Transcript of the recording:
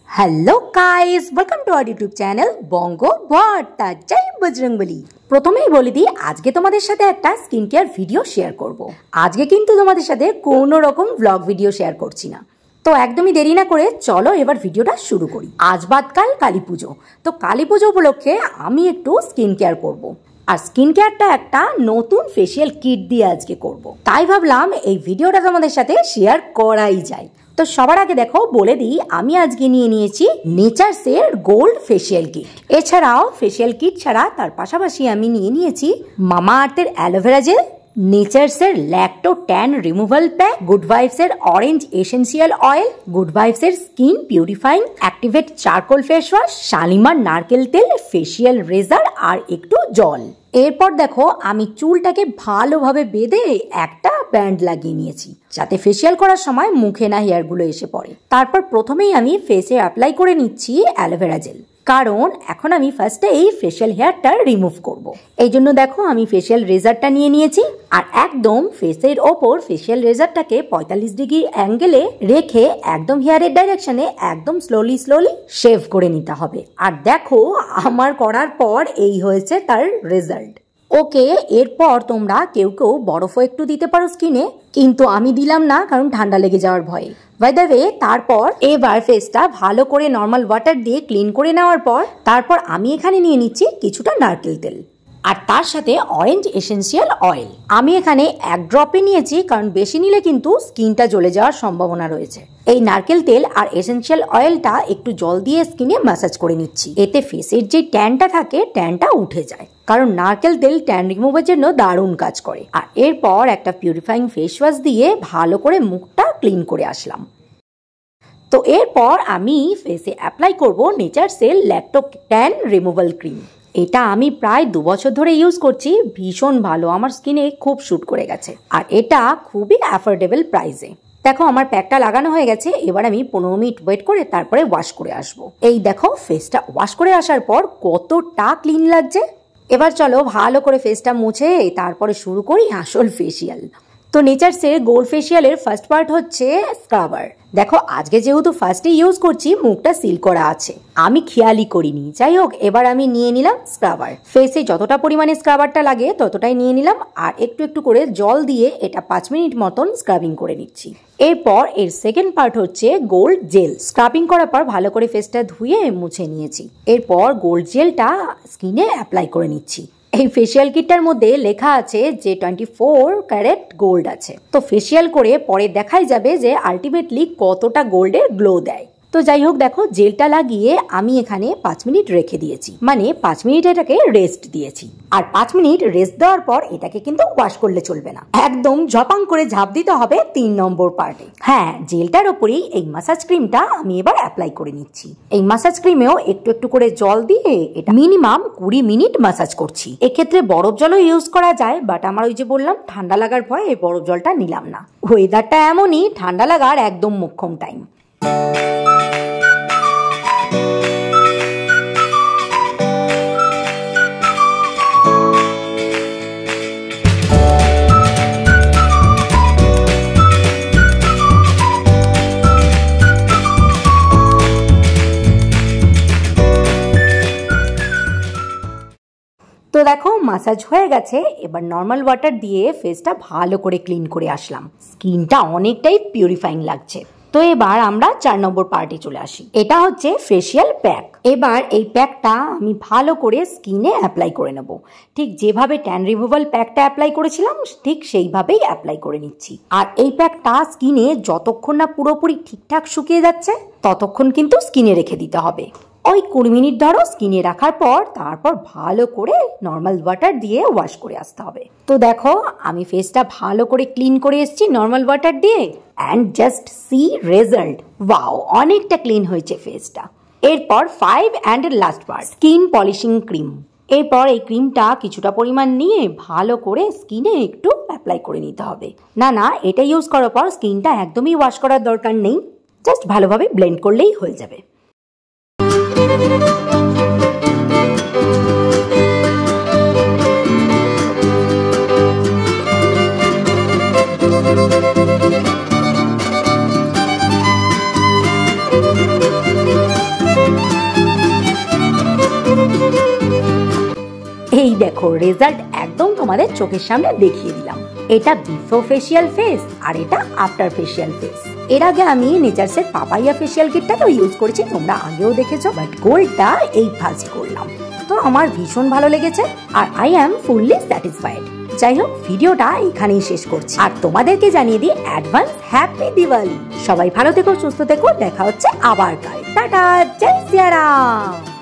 Hello guys, welcome to our YouTube channel Bongo Bhorta. জয় বজরংবলী। প্রথমেই বলে দিই, আজকে তোমাদের সাথে একটা স্কিন কেয়ার ভিডিও শেয়ার করব। আজকে কিন্তু তোমাদের সাথে কোনো রকম ব্লগ ভিডিও শেয়ার করছি না। তো একদমই দেরি না করে চলো এবার ভিডিওটা শুরু করি। আজ বাদকাল কালী পুজো, তো কালী পুজো উপলক্ষে আমি একটু স্কিন কেয়ার করব। আর স্কিন কেয়ারটা একটা নতুন ফেসিয়াল কিট দিয়ে আজকে করব। তাই ভাবলাম এই ভিডিওটা তোমাদের সাথে শেয়ার করাই যায়। তো সবার আগে দেখো বলে দিই, আমি আজকে নিয়ে নিয়েছি নেচারসের গোল্ড ফেসিয়াল কিট। এছাড়াও ফেসিয়াল কিট ছাড়া তার পাশাপাশি আমি নিয়ে নিয়েছি মামা আর্থের অ্যালোভেরা জেল, নেচারসের lacto tan removal pack, good ভাইবসের অরেঞ্জ এসেন্সিয়াল অয়েল, গুড ভাইবসের skin purifying activate charcoal face wash, Shalimar নারকেল তেল, ফেসিয়াল রেজার আর একটু জল। এরপর দেখো আমি চুলটাকে ভালোভাবে বেঁধে একটা ব্যান্ড লাগিয়ে নিয়েছি, যাতে ফেসিয়াল করার সময় মুখে না হেয়ারগুলো এসে পড়ে। তারপর প্রথমেই আমি ফেসে অ্যাপ্লাই করে নিচ্ছি অ্যালোভেরা জেল, কারণ এখন আমি ফার্স্টে এই ফেসিয়াল হেয়ারটা রিমুভ করব। এই জন্য দেখো আমি ফেসিয়াল রেজারটা নিয়ে নিয়েছি, আর একদম ফেসের ওপর ফেসিয়াল রেজারটাকে 45 ডিগ্রি অ্যাঙ্গেলে রেখে একদম হেয়ারের ডাইরেকশনে একদম স্লোলি শেভ করে নিতে হবে। আর দেখো আমার করার পর এই হয়েছে তার রেজাল্ট। ওকে, এরপর তোমরা কেউ বরফও একটু দিতে পারো স্কিনে, কিন্তু আমি দিলাম না কারণ ঠান্ডা লেগে যাওয়ার ভয়ে। বাই দ্য ওয়ে, তারপর এবার ফেসটা ভালো করে নর্মাল ওয়াটার দিয়ে ক্লিন করে নেওয়ার পর তারপর আমি এখানে নিয়ে নিচ্ছি কিছুটা নারকেল তেল আর তার সাথে অরেঞ্জ এসেন্সিয়াল অয়েল। আমি এখানে 1 ড্রপে নিয়েছি, কারণ বেশি নিলে কিন্তু স্কিনটা জ্বলে যাওয়ার সম্ভাবনা রয়েছে। এই নারকেল তেল আর এসেন্সিয়াল অয়েলটা একটু জল দিয়ে স্কিনে ম্যাসাজ করে নিচ্ছি, এতে ফেসের যে ট্যানটা থাকে ট্যানটা উঠে যায়, কারণ নারকেল তেল ট্যান রিমুভের জন্য দারুণ কাজ করে। আর এরপর একটা পিউরিফাইং ফেস ওয়াশ দিয়ে ভালো করে মুখটা ক্লিন করে আসলাম। তো এরপর আমি ফেসে অ্যাপ্লাই করব নেচারসের ল্যাক্টো ট্যান রিমুভাল ক্রিম। এটা আমি প্রায় 2 বছর ধরে ইউজ করছি, ভীষণ ভালো, আমার স্কিনে খুব স্যুট করে গেছে। আর এটা খুবই অ্যাফোর্ডেবল প্রাইসে। দেখো আমার প্যাকটা লাগানো হয়ে গেছে, এবার আমি 15 মিনিট ওয়েট করে তারপরে ওয়াশ করে আসবো। এই দেখো ফেসটা ওয়াশ করে আসার পর কতটা ক্লিন লাগছে। এবার চলো ভালো করে ফেসটা মুছে তারপরে শুরু করি আসল ফেসিয়াল। তো নেচারসের গোল্ড ফেসিয়ালের ফার্স্ট পার্ট হচ্ছে স্ক্রাবার। দেখো আজকে যেহেতু ফার্স্টে ইউজ করছি, মুখটা সিল করা আছে, আমি খেয়ালই করিনি। যাই হোক, এবার আমি নিয়ে নিলাম স্ক্রাবার। ফেসে যতটা পরিমাণে স্ক্রাবারটা লাগে ততটাই নিয়ে নিলাম, আর একটু একটু করে জল দিয়ে এটা 5 মিনিট মতন স্ক্রাবিং করে নিচ্ছি। এরপর এর সেকেন্ড পার্ট হচ্ছে গোল্ড জেল। স্ক্রাবিং করার পর ভালো করে ফেসটা ধুয়ে মুছে নিয়েছি। এরপর গোল্ড জেলটা স্কিনে অ্যাপ্লাই করে নিচ্ছি। এই ফেসিয়াল কিটটার মধ্যে লেখা আছে যে 24 ক্যারেট গোল্ড আছে। তো ফেসিয়াল করে পরে দেখাই যাবে যে আলটিমেটলি কতটা গোল্ডের গ্লো দেয়। তো যাই হোক, দেখো জেলটা লাগিয়ে আমি এখানে 5 মিনিট রেখে দিয়েছি, মানে 5 মিনিট এটাকে রেস্ট দিয়েছি। আর 5 মিনিট রেস্ট দেওয়ার পর এটাকে কিন্তু ওয়াশ করলে চলবে না, একদম ঝপাং করে ঝাঁপ দিতে হবে 3 নম্বর পার্টে। হ্যাঁ, জেলটার ওপরেই এই মাসাজ ক্রিমটা আমি এবার অ্যাপ্লাই করে নিচ্ছি। এই মাসাজ ক্রিমেও একটু একটু করে জল দিয়ে এটা মিনিমাম 20 মিনিট মাসাজ করছি। এক্ষেত্রে বরফ জলও ইউজ করা যায়, বাট আমার ওই যে বললাম ঠান্ডা লাগার ভয়ে এই বরফ জলটা নিলাম না। ওয়েদারটা এমনই, ঠান্ডা লাগার একদম মোক্ষম টাইম। তো দেখো মাসাজ হয়ে গেছে, এবার নর্মাল ওয়াটার দিয়ে ফেসটা ভালো করে ক্লিন করে আসলাম। স্কিনটা অনেকটাই পিউরিফাইং লাগছে। তো এবার আমরা 4 নম্বর পার্টে চলে আসি। এটা হচ্ছে ফেসিয়াল প্যাক। এবার এই প্যাকটা আমি ভালো করে স্কিনে অ্যাপ্লাই করে নেব। ঠিক যেভাবে ট্যান রিমুভাল প্যাকটা অ্যাপ্লাই করেছিলাম ঠিক সেইভাবেই অ্যাপ্লাই করে নিচ্ছি। আর এই প্যাকটা স্কিনে যতক্ষণ না পুরোপুরি ঠিকঠাক শুকিয়ে যাচ্ছে ততক্ষণ কিন্তু স্কিনে রেখে দিতে হবে। ওই 20 মিনিট ধরো স্কিনে রাখার পর তারপর ভালো করে নর্মাল ওয়াটার দিয়ে ওয়াশ করে আসতে হবে। তো দেখো আমি ফেসটা ভালো করে ক্লিন করে এসেছি নর্মাল ওয়াটার দিয়ে, and just see result. Wow, অনেকটা ক্লিন হয়েছে ফেসটা। এরপর 5 and last part, skin polishing cream. এরপর এই ক্রিমটা কিছুটা পরিমাণ নিয়ে ভালো করে স্কিনে একটু অ্যাপ্লাই করে নিতে হবে। না, এটা ইউজ করার পর স্কিনটা একদমই ওয়াশ করার দরকার নেই, জাস্ট ভালোভাবে ব্লেন্ড করলেই হয়ে যাবে। এই দেখো রেজাল্ট একদম তোমাদের চোখের সামনে দেখিয়ে দিলাম। এটা বিফোর ফেসিয়াল ফেস আর এটা আফটার ফেসিয়াল ফেস। এর আগে আমি নেচারসের পাপাইয়া ফেসিয়াল কিটটাও ইউজ করেছি, তোমরা আগেও দেখেছো, বাট গোল্ডটা এই ফার্স্ট করলাম। তো আমার ভীষণ ভালো লেগেছে আর আই অ্যাম ফুললি স্যাটিসফাইড। যাই হোক, ভিডিওটা এখানেই শেষ করছি আর তোমাদেরকে জানিয়ে দিই অ্যাডভান্স হ্যাপি দিওয়ালি। সবাই ভালো থেকো, সুস্থ থেকো, দেখা হচ্ছে আবার কাল। টাটা, জয় সিয়া রাম।